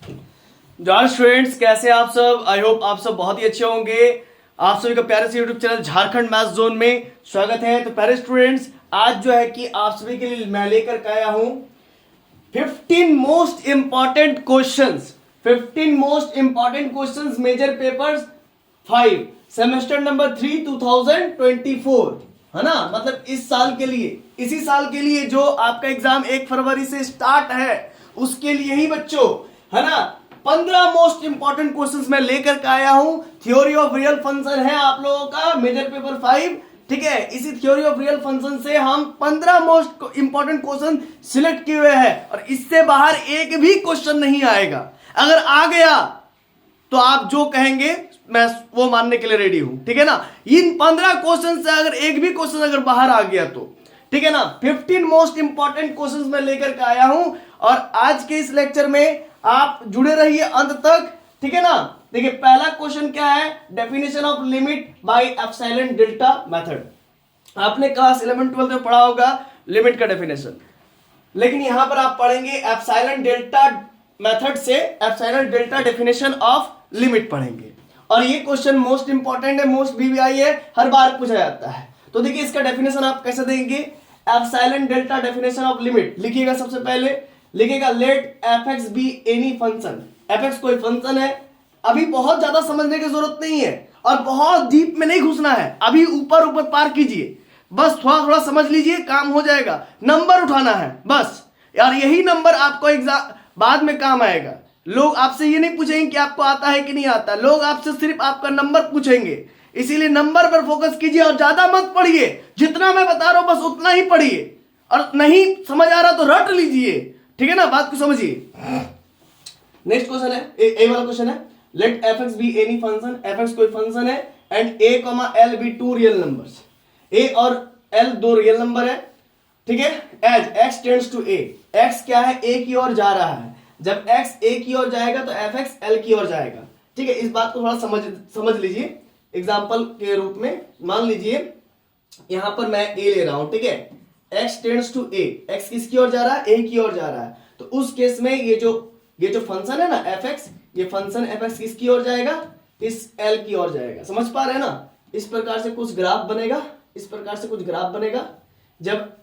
John students, कैसे आप सब? आई होप आप सब बहुत ही अच्छे होंगे। आप सभी का प्यारे से YouTube channel Jharkhand math zone में स्वागत है। तो प्यारे स्टूडेंट्स, आज जो है कि आप सभी के लिए मैं लेकर के आया हूं 15 most important questions. 15 most important questions major papers 5 semester number 3 2024, है ना। मतलब इस साल के लिए, इसी साल के लिए जो आपका एग्जाम 1 फरवरी से स्टार्ट है उसके लिए ही बच्चों, है ना। 15 मोस्ट इंपॉर्टेंट क्वेश्चंस मैं लेकर के आया हूं। थ्योरी ऑफ रियल फंक्शन है आप लोगों का मेजर पेपर 5, ठीक है। इसी थ्योरी ऑफ रियल फंक्शन से हम 15 मोस्ट इंपॉर्टेंट क्वेश्चन सिलेक्ट किए हुए हैं और इससे बाहर एक भी क्वेश्चन नहीं आएगा। अगर आ गया तो आप जो कहेंगे मैं वो मानने के लिए रेडी हूं, ठीक है ना। इन 15 क्वेश्चन से अगर एक भी क्वेश्चन अगर बाहर आ गया तो, ठीक है ना। 15 मोस्ट इंपॉर्टेंट क्वेश्चंस मैं लेकर के आया हूं और आज के इस लेक्चर में आप जुड़े रहिए अंत तक, ठीक है ना। देखिए पहला क्वेश्चन क्या है, definition of limit by epsilon delta method. आपने क्लास 11 12 में पढ़ा होगा लिमिट का डेफिनेशन, लेकिन यहां पर आप पढ़ेंगे एप्सिलॉन डेल्टा मेथड से epsilon delta definition of limit पढ़ेंगे। और ये क्वेश्चन मोस्ट इंपॉर्टेंट है, मोस्ट बीबीआई है, हर बार पूछा जाता है। तो देखिए इसका डेफिनेशन आप कैसे देंगे। Epsilon delta definition of limit लिखिएगा। सबसे पहले लिखिएगा let F x be any function. F x कोई फंक्शन है। अभी बहुत ज्यादा समझने की जरूरत नहीं है और बहुत डीप में नहीं घुसना है, अभी ऊपर ऊपर पार कीजिए, बस थोड़ा थोड़ा समझ लीजिए, काम हो जाएगा। नंबर उठाना है बस यार, यही नंबर आपको एग्जाम बाद में काम आएगा। लोग आपसे ये नहीं पूछेंगे कि आपको आता है कि नहीं आता, लोग आपसे सिर्फ आपका नंबर पूछेंगे। इसीलिए नंबर पर फोकस कीजिए और ज्यादा मत पढ़िए। जितना मैं बता रहा हूं बस उतना ही पढ़िए और नहीं समझ आ रहा तो रट लीजिए, ठीक है ना। बात को समझिए। नेक्स्ट क्वेश्चन है, ए वाला क्वेश्चन है, let F x be any function. F x कोई फंक्शन है and a comma l be two real numbers. A और एल दो रियल नंबर है, ठीक है। As x tends to A, x क्या है, ए की ओर जा रहा है। जब एक्स ए की ओर जाएगा तो एफ एक्स एल की ओर जाएगा, ठीक है। इस बात को थोड़ा समझ लीजिए एग्जाम्पल के रूप में। मान लीजिए यहां पर मैं ए ले रहा हूं, ठीक है। X tends to A, X किसकी ओर जा रहा है, ए की ओर जा रहा है। तो उस केस में ये जो फंक्शन है ना एफ एक्स, ये फंक्शन एफ एक्स किसकी ओर जाएगा, इस एल की ओर जाएगा। समझ पा रहे हैं ना। इस प्रकार से कुछ ग्राफ बनेगा, इस प्रकार से कुछ ग्राफ बनेगा। जब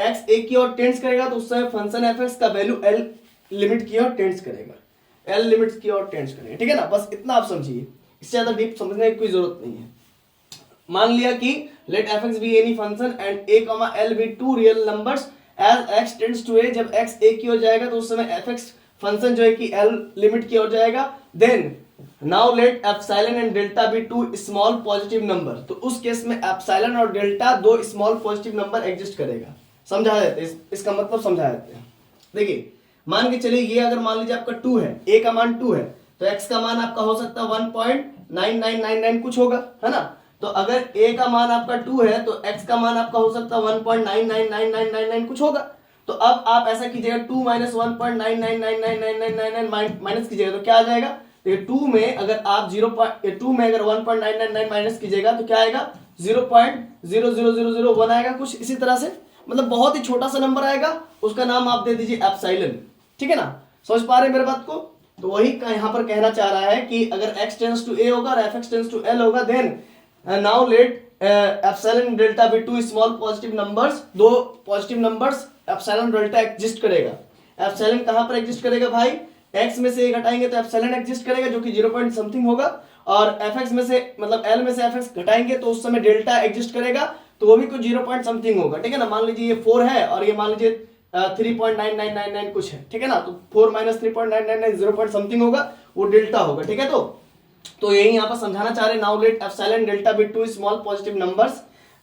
एक्स ए की ओर टेंड्स करेगा तो उस समय फंक्शन एफ एक्स का वैल्यू एल लिमिट की ओर टेंड्स करेगा, एल लिमिट की ओर टेंड्स करेगा, ठीक है ना। बस इतना आप समझिए, इससे ज्यादा डीप समझने की कोई जरूरत नहीं है। मान लिया कि let F x be any function and a comma l be two real numbers as x tends to a. जब एक्स ए की ओर जाएगा तो उस समय एफ एक्स फंक्शन जो है कि एल लिमिट की ओर जाएगा। Then now let epsilon and delta be two small positive number. तो उस केस में एप्सिलॉन और डेल्टा दो स्मॉल पॉजिटिव नंबर एग्जिस्ट करेगा। समझा देते हैं, इसका मतलब समझा देते हैं। देखिए मान के चलिए ये अगर मान लीजिए आपका 2 है, ए का मान 2 है, तो एक्स का मान आपका हो सकता है 1.9999 कुछ होगा, है ना। तो अगर ए का मान आपका 2 है तो एक्स का मान आपका हो सकता है 1.999999 कुछ होगा। तो अब आप ऐसा कीजिएगा 2 माइनस 1.99999999 माइनस कीजिएगा तो क्या आ जाएगा। देखिए 2 में अगर आप 2 में अगर 1.999 माइनस कीजिएगा तो क्या आएगा, 0.00001 आएगा कुछ इसी तरह से। मतलब बहुत ही छोटा सा नंबर आएगा, उसका नाम आप दे दीजिए एप्सिलॉन, ठीक है ना। समझ पा रहे हैं मेरे बात को। तो वही यहां पर कहना चाह रहा है कि अगर x टेंड्स टू a होगा और f x tends to l होगा, then now let epsilon delta be two small positive numbers. दो positive numbers epsilon delta exist करेगा। एप्सिलॉन कहां पर एग्जिस्ट करेगा भाई, x में से a घटाएंगे तो एप्सिलॉन एग्जिस्ट करेगा जो कि 0 पॉइंट समथिंग होगा, और fx में से मतलब l में से fx घटाएंगे तो उस समय डेल्टा एग्जिस्ट करेगा तो वो भी कुछ 0 पॉइंट समथिंग होगा, ठीक है ना। मान लीजिए ये 4 है और ये मान लीजिए 3.9999 कुछ है, ठीक है ना। तो 4 माइनस 3.999 0 पॉइंट समथिंग होगा, वो डेल्टा होगा, ठीक है। तो यही यहाँ पर समझाना चाह रहे हैं। Now let epsilon delta be two small positive numbers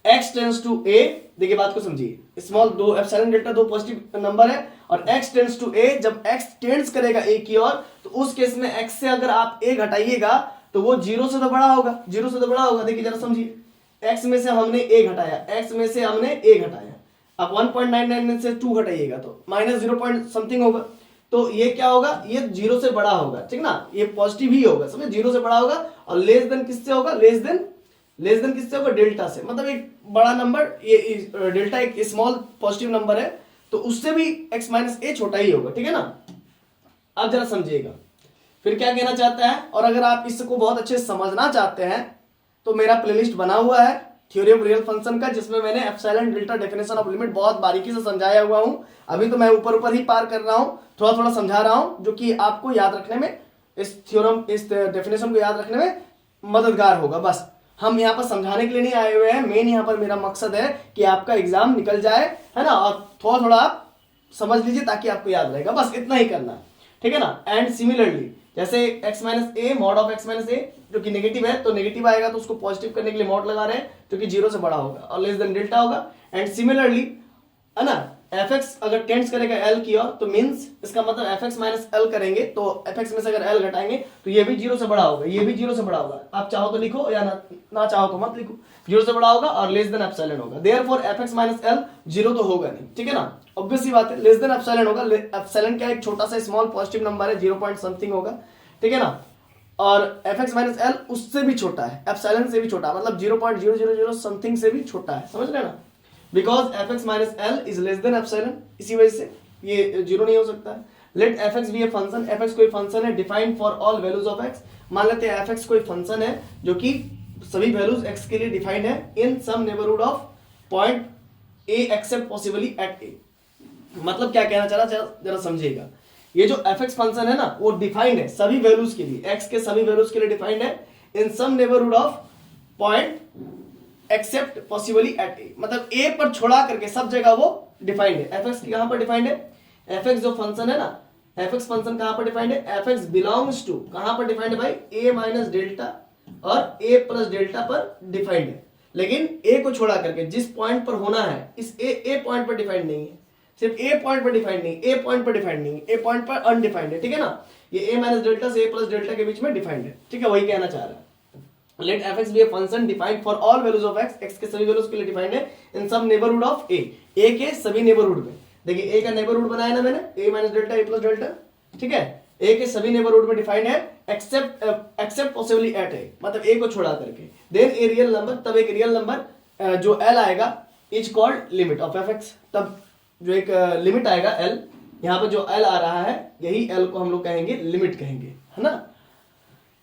x tends to a। देखिए बात को समझिए, स्मॉल दो एप्सिलॉन डेल्टा दो पॉजिटिव नंबर है और x टेंड्स टू a। जब x टेंड्स करेगा a की ओर तो उस केस में x से अगर आप a घटाइएगा तो वो 0 से तो बड़ा होगा, 0 से तो बड़ा होगा। देखिए जरा समझिए, x में से हमने a घटाया, x में से हमने a घटाया। अब 1.99 में से 2 घटाइएगा तो माइनस 0 पॉइंट समथिंग होगा। तो ये क्या होगा, ये 0 से बड़ा होगा, ठीक ना। ये पॉजिटिव ही होगा, समझे, 0 से बड़ा होगा। और लेस देन किससे होगा, लेस देन किससे होगा, डेल्टा से। मतलब एक बड़ा नंबर, ये डेल्टा एक स्मॉल पॉजिटिव नंबर है तो उससे भी x माइनस ए छोटा ही होगा, ठीक है ना। अब जरा समझिएगा फिर क्या कहना चाहता है। और अगर आप इसको बहुत अच्छे से समझना चाहते हैं तो मेरा प्लेलिस्ट बना हुआ है थ्योरी ऑफ रियल फंक्शन का, जिसमें मैंने epsilon delta definition of limit बहुत बारीकी से समझाया हुआ हूं। अभी तो मैं ऊपर ऊपर ही पार कर रहा हूं, थोड़ा थोड़ा समझा रहा हूं, जो कि आपको याद रखने में, इस थ्योरम, इस डेफिनेशन को याद रखने में मददगार होगा। बस हम यहाँ पर समझाने के लिए नहीं आए हुए हैं, मेन यहाँ पर मेरा मकसद है कि आपका एग्जाम निकल जाए, है ना, और थोड़ा थोड़ा आप समझ लीजिए ताकि आपको याद रहेगा, बस इतना ही करना है, ठीक है ना। एंड सिमिलरली जैसे x minus a mod of x minus a जो कि नेगेटिव है, तो नेगेटिव आएगा तो उसको पॉजिटिव करने के लिए मॉड लगा रहे हैं जो कि 0 से बड़ा होगा और लेस देन डेल्टा होगा। एंड सिमिलरली, है ना, fx अगर टेंड्स करेगा l की ओर तो मींस इसका मतलब fx माइनस l करेंगे तो fx में से अगर l घटाएंगे तो ये भी 0 से बड़ा होगा, ये भी 0 से बड़ा होगा। आप चाहो तो लिखो या ना चाहो तो मत लिखो, 0 से बड़ा होगा और लेस देन एप्सिलॉन होगा। देयरफॉर fx माइनस l 0 तो होगा नहीं, ठीक है ना, ऑब्वियस सी बात है। लेस देन एप्सिलॉन होगा, एप्सिलॉन क्या एक छोटा सा स्मॉल पॉजिटिव नंबर है, 0 पॉइंट समथिंग होगा, ठीक है ना। और fx माइनस l उससे भी छोटा है, एप्सिलॉन से भी छोटा, मतलब 0.000 समथिंग से भी छोटा है, समझ रहे ना, because fx minus l is less than epsilon, इसी वजह से ये 0 नहीं हो सकता है। Let fx be a function, fx कोई फंक्शन है defined for all values of x, मान लेते हैं fx कोई फंक्शन है जो कि सभी वैल्यूज x के लिए डिफाइंड है in some neighbourhood of point a except possibly at a। मतलब क्या कहना चाह रहा जरा समझिएगा, ये जो fx फंक्शन है ना वो डिफाइंड है सभी वैल्यूज के लिए, x के सभी वैल्यूज के लिए डिफाइंड है in some neighbourhood of point except possibly at a, मतलब a पर छोड़ा करके सब जगह वो डिफाइंड है। fx कहां पर डिफाइंड है, fx जो फंक्शन है ना, fx फंक्शन कहां पर डिफाइंड है, fx बिलोंग्स टू कहां पर डिफाइंड है भाई, a माइनस डेल्टा और a प्लस डेल्टा पर डिफाइंड है। लेकिन a को छोड़ा करके जिस पॉइंट पर होना है, इस a पॉइंट पर डिफाइंड नहीं है, सिर्फ a पॉइंट पर डिफाइंड नहीं, a पॉइंट पर डिफाइंड नहीं, a पॉइंट पर अनडिफाइंड है, ठीक है ना। ये a माइनस डेल्टा से a प्लस डेल्टा के बीच में डिफाइंड है, ठीक है, वही कहना चाह रहा है। Let fx be a function defined for all values of x, x के सभी वैल्यूज के लिए डिफाइंड है in some neighbourhood of a, a के सभी नेबरहुड में। देखिए a का नेबरहुड बनाया ना मैंने, a minus delta a plus delta, ठीक है, a के सभी नेबरहुड में डिफाइंड है एक्सेप्ट पॉसिबली एट a, मतलब a को छोड़ा करके। देन ए रियल नंबर, तब एक रियल नंबर जो l आएगा is called limit of fx, तब जो एक लिमिट आएगा l, यहाँ पर जो l आ रहा है यही l को हम लोग कहेंगे लिमिट कहेंगे, है ना।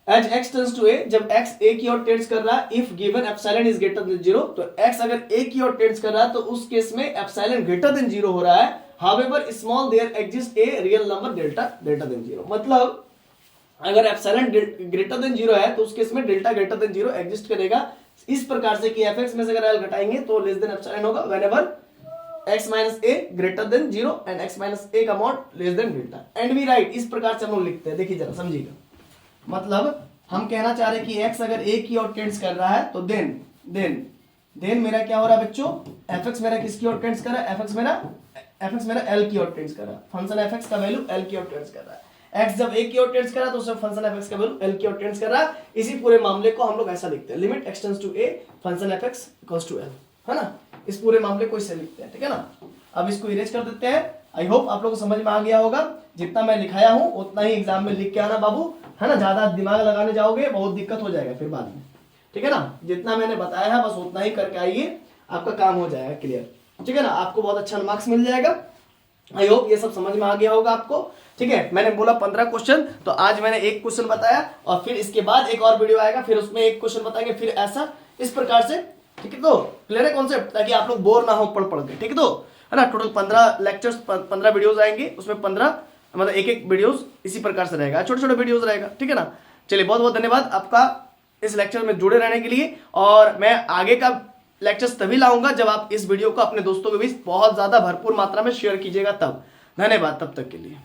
As x tends to a, जब x a की ओर टेंड्स कर रहा है, if given epsilon is greater than 0, तो x अगर a की ओर टेंड्स कर रहा है तो उस केस में एप्सिलॉन ग्रेटर देन 0 हो रहा है। However small there exist a real number delta greater than 0, मतलब अगर एप्सिलॉन ग्रेटर देन 0 है तो उस केस में डेल्टा ग्रेटर देन 0 एग्जिस्ट करेगा, इस प्रकार से कि fx में से अगर l घटाएंगे तो लेस देन एप्सिलॉन होगा whenever x minus a greater than 0 and x minus a का mod less than delta. And we write, इस प्रकार से हम लोग लिखते हैं। देखिए जरा समझिएगा, मतलब हम कहना चाह रहे हैं कि x अगर a की ओर टेंड्स कर रहा है तो देन मेरा क्या हो रहा है बच्चों, fx मेरा किसकी ओर टेंड्स कर रहा है, fx मेरा l की ओर टेंड्स कर रहा है, फंक्शन fx का वैल्यू l की ओर टेंड्स कर रहा है। x जब a की ओर टेंड्स कर रहा है तो उसमें फंक्शन fx का वैल्यू l की ओर टेंड्स कर रहा है। इसी पूरे मामले को हम लोग ऐसा लिखते हैं, limit x tends to a function fx equals to l, है ना। इस पूरे मामले को इससे लिखते हैं, ठीक है ना। अब इसको इरेज कर देते हैं। आई होप आप लोगों को समझ में आ गया होगा, जितना मैं लिखाया हूं उतना ही एग्जाम में लिख के आना बाबू, है ना। ज्यादा दिमाग लगाने जाओगे बहुत दिक्कत हो जाएगा फिर बाद में, ठीक है ना। जितना मैंने बताया है बस उतना ही करके आइए, आपका काम हो जाएगा क्लियर, ठीक है ना। आपको बहुत अच्छा मार्क्स मिल जाएगा। आई होप ये सब समझ में आ गया होगा आपको, ठीक है। मैंने बोला 15 क्वेश्चन, तो आज मैंने एक क्वेश्चन बताया और फिर इसके बाद एक और वीडियो आएगा, फिर उसमें एक क्वेश्चन बताएंगे, फिर ऐसा इस प्रकार से, ठीक है। तो क्लियर है कॉन्सेप्ट, ताकि आप लोग बोर ना हो पढ़ के, ठीक है। तो है ना, टोटल 15 लेक्चर्स, 15 वीडियोस आएंगे, उसमें 15 मतलब एक वीडियोस इसी प्रकार से रहेगा, छोटे छोटे वीडियोस रहेगा, ठीक है ना। चलिए बहुत बहुत धन्यवाद आपका इस लेक्चर में जुड़े रहने के लिए, और मैं आगे का लेक्चर्स तभी लाऊंगा जब आप इस वीडियो को अपने दोस्तों के बीच बहुत ज्यादा भरपूर मात्रा में शेयर कीजिएगा तब। धन्यवाद तब तक के लिए।